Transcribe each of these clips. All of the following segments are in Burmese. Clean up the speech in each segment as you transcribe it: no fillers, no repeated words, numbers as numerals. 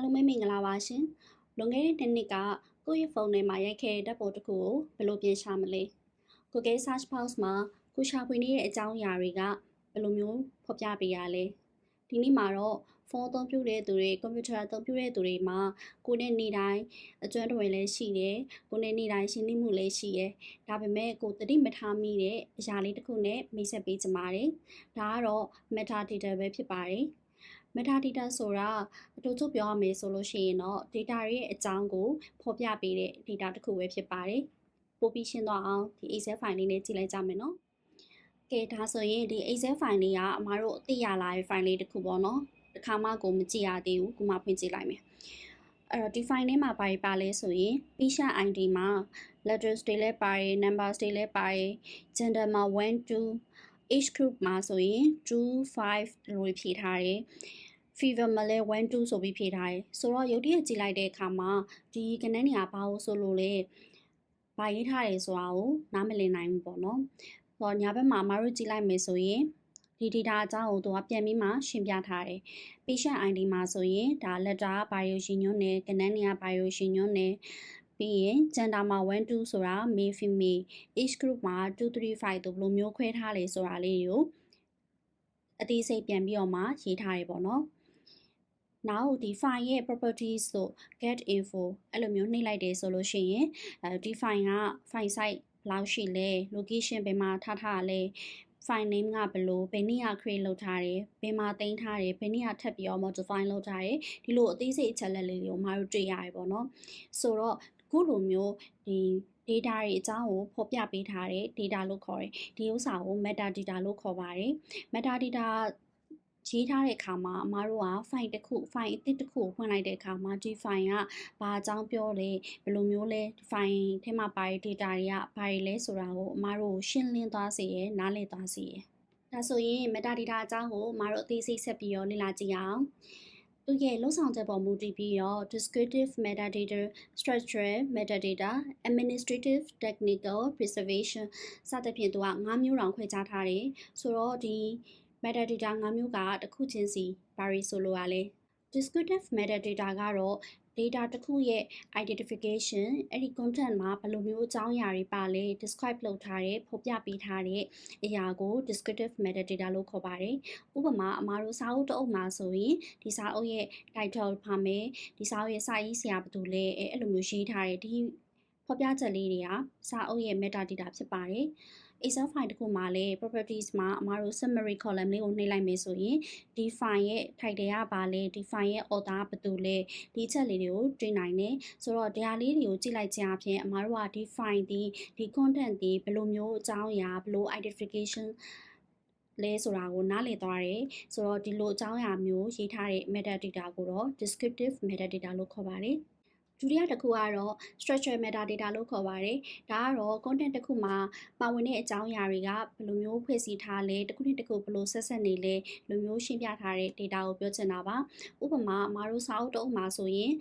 လုံးပဲမင်္ဂလာပါရှင်။လွန်ခဲ့တဲ့နှစ်ကကိုယ့်ရဲ့ဖုန်းထဲမှာရိုက်ခဲ့တဲ့ဓာတ်ပုံတစ်ခုကိုဘယ်လိုပြင်ရှာမလဲ။ Google Search Box မှာကိုရှာဖွေနေတဲ့အကြောင်းအရာတွေကဘယ်လိုမျိုးဖော်ပြပေးရလဲ။ဒီနေ့မှာတော့ဖုန်းအသုံးပြုတဲ့သူတွေကွန်ပျူတာအသုံးပြုတဲ့သူတွေမှာကိုယ်နဲ့နေ့တိုင်းအကျွမ်းတော်လည်းရှိတယ်။ကိုယ်နဲ့နေ့တိုင်းရှင်းလင်းမှုလည်းရှိတယ်။ဒါပေမဲ့ကိုယ်သတိမထားမိတဲ့အရာလေးတစ်ခုနဲ့မိတ်ဆက်ပေးကြပါမယ်။ဒါကတော့ metadata ပဲဖြစ်ပါတယ်။ metadata ဆိုတာအတူတူပြောရမယ်ဆိုလို့ရှိရင်တော့ data ရဲ့အကြောင်းကိုဖော်ပြပေးတဲ့ data တစ်ခုပဲဖြစ်ပါတယ်။ပိုပြီးရှင်းသွားအောင်ဒီ Excel file လေးနဲ့ကြည့်လိုက်ကြမယ်နော်။ကဲဒါဆိုရင်ဒီ Excel file လေးကအမတို့သိရလာတဲ့ file လေးတစ်ခုပေါ့နော်။တစ်ခါမှကိုမကြည့်ရသေးဘူး။ကိုမဖွင့်ကြည့်လိုက်မယ်။အဲ့တော့ဒီ file ထဲမှာဘာတွေပါလဲဆိုရင် patient ID မှာ letters တွေလည်းပါတယ် numbers တွေလည်းပါတယ် gender မှာ1 2 age group မှာဆိုရင်2 5လို့ဖြည့်ထားတယ်fever မှာလည်း1 2ဆိုပြီးဖြည့်ထားတယ်ဆိုတော့ရုပ်တရက်ကြည့်လိုက်တဲ့အခါမှာဒီကဏ္ဍနေရာဘာလို့ဆိုလို့လဲဘာရေးထားတယ်ဆိုတာကိုနားမလည်နိုင်ဘူးပေါ့နော်ဟောညာဘက်မှာအမတို့ကြည့်လိုက်မယ်ဆိုရင်ဒီ data အကြောင်းကိုသူကပြန်ပြီးမှရှင်းပြထားတယ် patient ID မှာဆိုရင်ဒါ letter ကဘာလို့ရှင်းညွှန်းတယ်ကဏ္ဍနေရာဘာလို့ရှင်းညွှန်းတယ်ပြီးရင် gender မှာ1 2ဆိုတာ male female age group မှာ2 3 5တို့ဘယ်လိုမျိုးခွဲထားလဲဆိုတာလေးကိုအသေးစိတ်ပြန်ပြီးတော့မှရေးထားတယ်ပေါ့နော်နောက်ဒီ file ရဲ့ properties ဆို get info အဲ့လိုမျိုးနှိပ်လိုက်တယ်ဆိုလို့ရှိရင်ဒီ file က file size ဘယ်လောက်ရှိလဲ location ဘယ်မှာထားထားလဲ file name ကဘယ်လိုဘယ်နေ့က create လုပ်ထားတယ်ဘယ်မှာတင်ထားတယ်ဘယ်နေ့ကထပ်ပြီးတော့ modify လုပ်ထားတယ်ဒီလိုအသေးစိတ်အချက်လက်လေးတွေကိုမတို့တွေ့ရတယ်ပေါ့နော်ဆိုတော့ခုလိုမျိုးဒီ data တွေအကြောင်းကိုဖော်ပြပေးထားတဲ့ data လို့ခေါ်တယ်ဒီဥစ္စာကို metadata လို့ခေါ်ပါတယ် metadataရေးထားတဲ့အခါမှာအမားတို့က file တစ်ခု file အသစ်တစ်ခုကိုဖွင့်လိုက်တဲ့အခါမှာဒီ file ကဘာအကြောင်းပြောလဲဘယ်လိုမျိုးလဲ file ထဲမှာပါတဲ့ data တွေကဘာတွေလဲဆိုတာကိုအမားတို့ရှင်းလင်းသွားစေရယ်နားလည်သွားစေရယ်ဒါဆိုရင် metadata အကြောင်းကိုအမားတို့အသေးစိတ်ဆက်ပြီးတော့လေ့လာကြည့်အောင်သူရဲ့လုံဆောင်ချက်ပေါ်မူတည်ပြီးတော့ descriptive metadata, structural metadata, administrative, technical, preservation စသဖြင့်သူက၅မျိုးတောင်ခွဲခြားထားတယ်ဆိုတော့ဒီmetadata ၅မျိုးကတစ်ခုချင်းစီဘာတွေဆိုလိုရလဲ descriptive metadata ကတော့ data တစ်ခုရဲ့ identification အဲ့ဒီ content မှာဘယ်လိုမျိုးအကြောင်းအရာတွေပါလဲ describe လုပ်ထားတဲ့ဖော်ပြပေးထားတဲ့အရာကို descriptive metadata လို့ခေါ်ပါတယ်ဥပမာအမားတို့စာအုပ်တစ်အုပ်မှာဆိုရင်ဒီစာအုပ်ရဲ့ title ပါမယ်ဒီစာအုပ်ရဲ့စာရေးဆရာဘယ်သူလဲအဲ့လိုမျိုးရေးထားတဲ့ဒီဖော်ပြချက်လေးတွေကစာအုပ်ရဲ့ metadata ဖြစ်ပါတယ်Excel file တစ်ခုမှာလည်း properties မှာအမားတို့ summary column လေးကိုနှိပ်လိုက်မယ်ဆိုရင်ဒီ file ရဲ့ title ကဘာလဲဒီ file ရဲ့ author ကဘယ်သူလဲဒီချက်လေးတွေကိုတွေ့နိုင်တယ်ဆိုတော့ဒီဟာလေးတွေကိုကြည့်လိုက်ခြင်းအပြင်အမားတို့ကဒီ file ဒီ content ဒီဘယ်လိုမျိုးအကြောင်းအရာဘယ်လို identification လဲဆိုတာကိုနားလည်သွားတယ်ဆိုတော့ဒီလိုအကြောင်းအရာမျိုးရေးထားတဲ့ metadata ကိုတော့ descriptive metadata လို့ခေါ်ပါတယ်ဒုတိယတစ်ခုကတော့ structural metadata လို့ခေါ်ပါတယ်။ဒါကတော့ content တစ်ခုမှာပါဝင်တဲ့အကြောင်းအရာတွေကဘယ်လိုမျိုးဖွဲ့စည်းထားလဲတစ်ခုနဲ့တစ်ခုဘယ်လိုဆက်ဆက်နေလဲလိုမျိုးရှင်းပြထားတဲ့ data ကိုပြောချင်တာပါ။ဥပမာအမားတို့စာအုပ်တစ်အုပ်မှာဆိုရင်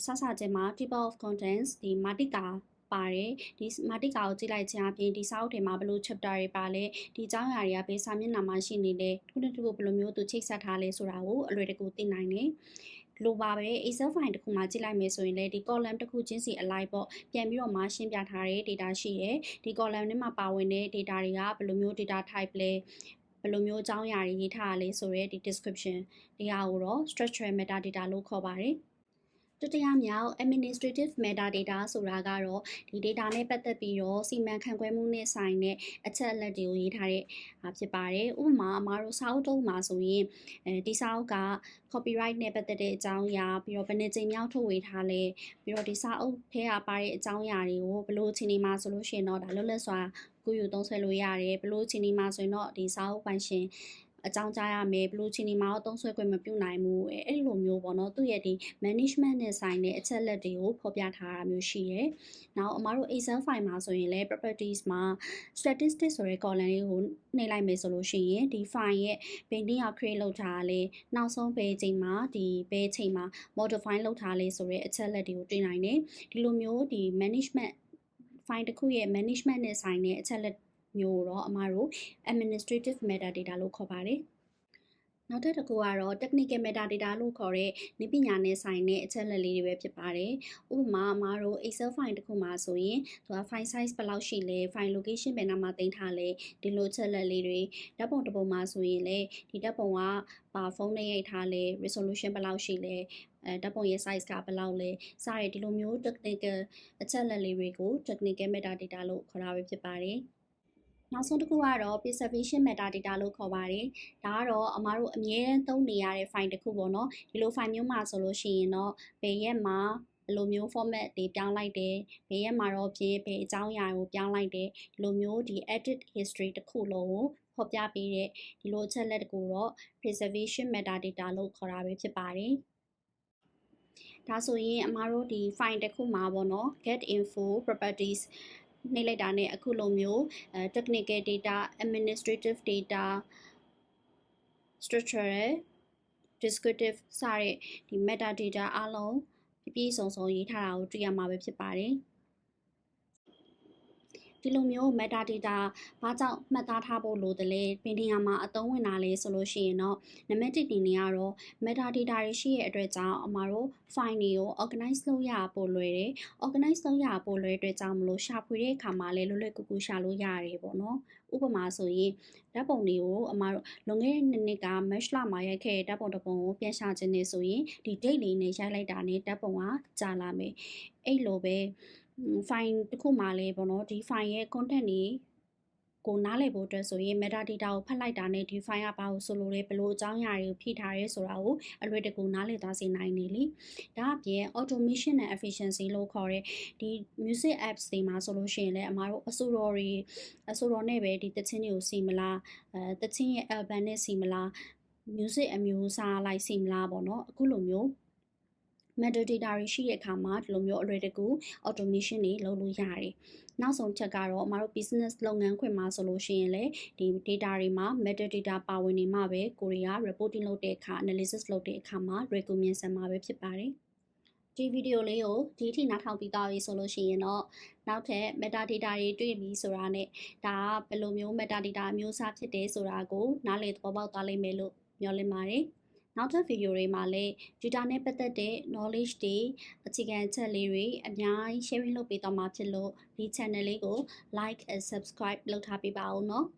စချင်းမှာ table of contents ဒီမာတိကာပါတယ်ဒီမာတိကာကိုကြည့်လိုက်ခြင်းအပြင်ဒီစာအုပ်ထဲမှာဘယ်လို chapter တွေပါလဲဒီအကြောင်းအရာတွေကဘယ်စာမျက်နှာမှာရှိနေလဲတစ်ခုနဲ့တစ်ခုဘယ်လိုမျိုးသူချိတ်ဆက်ထားလဲဆိုတာကိုအလွယ်တကူသိနိုင်တယ်လိုပါပဲ Excel file တစ်ခုမှာကြည့်လိုက်မယ်ဆိုရင်လည်းဒီ column တစ်ခုချင်းစီအလိုက်ပေါ့ပြန်ပြီးတော့မှရှင်းပြထားတဲ့ data ရှိရယ်ဒီ column ထဲမှာပါဝင်တဲ့ data တွေကဘယ်လိုမျိုး data type လဲဘယ်လိုမျိုးအကြောင်းအရာတွေရေးထားရလဲဆိုရဲဒီ description ဒီဟာကိုတော့ structural metadata လို့ခေါ်ပါတယ်တတိယမြောက် administrative metadata ဆိုတာကတော့ဒီ data နဲ့ပတ်သက်ပြီးတော့စီမံခန့်ခွဲမှုနဲ့ဆိုင်တဲ့အချက်အလက်တွေကိုရေးထားတဲ့ဖြစ်ပါတယ်ဥပမာအမားတို့စာအုပ်တုံးမှာဆိုရင်ဒီစာအုပ်က copyright နဲ့ပတ်သက်တဲ့အကြောင်းအရာပြီးတော့ဘယ်နှစ်ကြိမ်မြောက်ထုတ်ဝေထားလဲပြီးတော့ဒီစာအုပ်ထဲကပါတဲ့အကြောင်းအရာတွေကိုဘယ်လိုအခြေအနေမှာဆိုလို့ရှိရင်တော့ဒါလွတ်လပ်စွာကိုယူသုံးစွဲလို့ရတယ်ဘယ်လိုအခြေအနေမှာဆိုရင်တော့ဒီစာအုပ်ပိုင်ရှင်အကြောင်းကြားရမယ်ဘလို့ချင်းဒီမှာတော့သုံးဆွဲခွင့်မပြုနိုင်ဘူးအဲ့လိုမျိုးပေါ့နော်သူ့ရဲ့ဒီ management နဲ့ဆိုင်တဲ့အချက်လက်တွေကိုဖော်ပြထားတာမျိုးရှိတယ်။နောက်အမတို့ Excel file မှာဆိုရင်လည်း properties မှာ statistics ဆိုတဲ့ column လေးကိုနှိပ်လိုက်မယ်ဆိုလို့ရှိရင်ဒီ file ရဲ့ဘယ်နေ့က create လုပ်ထားလဲနောက်ဆုံးဘယ်ချိန်မှာဒီဘယ်ချိန်မှာ modify လုပ်ထားလဲဆိုတဲ့အချက်လက်တွေကိုတွေ့နိုင်တယ်။ဒီလိုမျိုးဒီ management file တစ်ခုရဲ့ management နဲ့ဆိုင်တဲ့အချက်လက်မျိုးတော့အမတို့ administrative metadata လို့ခေါ်ပါတယ် နောက်ထပ်တစ်ခုကတော့ technical metadata လို့ခေါ်တဲ့နည်းပညာနဲ့ဆိုင်တဲ့အချက်အလက်လေးတွေပဲဖြစ်ပါတယ်။ဥပမာအမားတို့ Excel file တစ်ခုမှာဆိုရင်သူက file size ဘယ်လောက်ရှိလဲ file location ဘယ်နားမှာတင်ထားလဲဒီလိုအချက်အလက်လေးတွေဓာတ်ပုံတစ်ပုံမှာဆိုရင်လည်းဒီဓာတ်ပုံကပါဖုန်းနဲ့ရိုက်ထားလဲ resolution ဘယ်လောက်ရှိလဲဓာတ်ပုံရဲ့ size ကဘယ်လောက်လဲစတဲ့ဒီလိုမျိုး technical အချက်အလက်လေးတွေကို technical metadata လို့ခေါ်တာပဲဖြစ်ပါတယ်။နောက်ဆုံးတစ်ခုကတော့ preservation metadata လို့ခေါ်ပါတယ်။ဒါကတော့အမားတို့အမြဲတမ်းသုံးနေရတဲ့ file တစ်ခုပေါ့နော်။ဒီလို file မျိုးမှာဆိုလို့ရှိရင်တော့ဘယ်ရက်မှာဘယ်လိုမျိုး format တွေပြောင်းလိုက်တယ်။ဘယ်ရက်မှာတော့ဖြစ်ဘယ်အကြောင်းအရာကိုပြောင်းလိုက်တယ်။ဒီလိုမျိုးဒီ edit history တစ်ခုလုံးကိုဖော်ပြပေးတဲ့ဒီလိုအချက်လက်ကိုတော့ preservation metadata လို့ခေါ်တာပဲဖြစ်ပါတယ်။ဒါဆိုရင်အမားတို့ဒီ file တစ်ခုမှာပေါ့နော် get info properties နှိပ်လိုက်တာနဲ့အခုလိုမျိုးtechnical data administrative data structural descriptive စတဲ့ဒီ metadata အားလုံးပြည့်စုံစုံရေးထားတာကိုတွေ့ရမှာပဲဖြစ်ပါတယ်ဒီလိုမျိုး metadata ဘာကြောင့်မှတ်သားထားဖို့လိုတယ်လဲဘယ်နေရာမှာအသုံးဝင်တာလဲဆိုလို့ရှိရင်တော့နံပါတ်1အနေနဲ့ကတော့ metadata တွေရှိရဲ့အတွက်ကြောင့်အမှာတို့ file တွေကို organize လုပ်ရပို့လွယ်တယ် organize လုပ်ရပို့လွယ်တဲ့အတွက်ကြောင့်မလို့ရှာဖွေတဲ့အခါမှာလည်းလွယ်လွယ်ကူကူရှာလို့ရတယ်ပေါ့နော်ဥပမာဆိုရင်ဓာတ်ပုံတွေကိုအမှာတို့လွန်ခဲ့တဲ့နှစ်က match လမှာရိုက်ခဲ့တဲ့ဓာတ်ပုံတစ်ပုံကိုပြန်ရှာခြင်းနေဆိုရင်ဒီ date လေးနဲ့ရိုက်လိုက်တာနဲ့ဓာတ်ပုံကကြာလာမယ်အဲ့လိုပဲfile တစ်ခုမှာလည်းပေါ့နော်ဒီ file ရဲ့ content တွေကိုနားလည်ဖို့အတွက်ဆိုရင် metadata ကိုဖတ်လိုက်တာနဲ့ဒီ file ကဘာကိုဆိုလိုလဲဘယ်လိုအကြောင်းအရာတွေကိုဖြည့်ထားရဲဆိုတာကိုအလွယ်တကူနားလည်သွားစေနိုင်တယ်လေဒါအပြင် automation and efficiency လို့ခေါ်တဲ့ဒီ music apps တွေမှာဆိုလို့ရှိရင်လည်းအမားတို့အဆိုတော်နဲ့ပဲဒီသချင်းတွေကိုစီမလားသချင်းရဲ့ album နဲ့စီမလား music အမျိုးအစားလိုက်စီမလားပေါ့နော်အခုလိုမျိုး metadata တွေရှိတဲ့အခါမှာဒီလိုမျိုးအလွယ်တကူ automation တွေလုပ်လို့ရတယ်။နောက်ဆုံးချက်ကတော့အမတို့ business လုပ်ငန်းခွင်မှာဆိုလို့ရှိရင်လည်းဒီ data တွေမှာ metadata ပါဝင်နေမှပဲကိုရီးယား reporting လုပ်တဲ့အခါ analysis လုပ်တဲ့အခါမှာ recommend ဆန်မှာပဲဖြစ်ပါတယ်။ဒီဗီဒီယိုလေးကိုဒီထိနားထောင်ပြီးသားပြီဆိုလို့ရှိရင်တော့နောက်ထပ် metadata တွေတွေ့ပြီဆိုတာနဲ့ဒါကဘယ်လိုမျိုး metadata အမျိုးအစားဖြစ်တယ်ဆိုတာကိုနားလည်သဘောပေါက်သွားလိမ့်မယ်လို့မျှော်လင့်ပါတယ်။နောက်ထပ်ဗီဒီယိုတွေမှာလည်း data နဲ့ပတ်သက်တဲ့ knowledge တွေအခြေခံအချက်လေးတွေအများကြီး sharing လုပ်ပေးသွားမှာဖြစ်လို့ဒီ channel လေးကို like and subscribe လုပ်ထားပေးပါဦးနော်။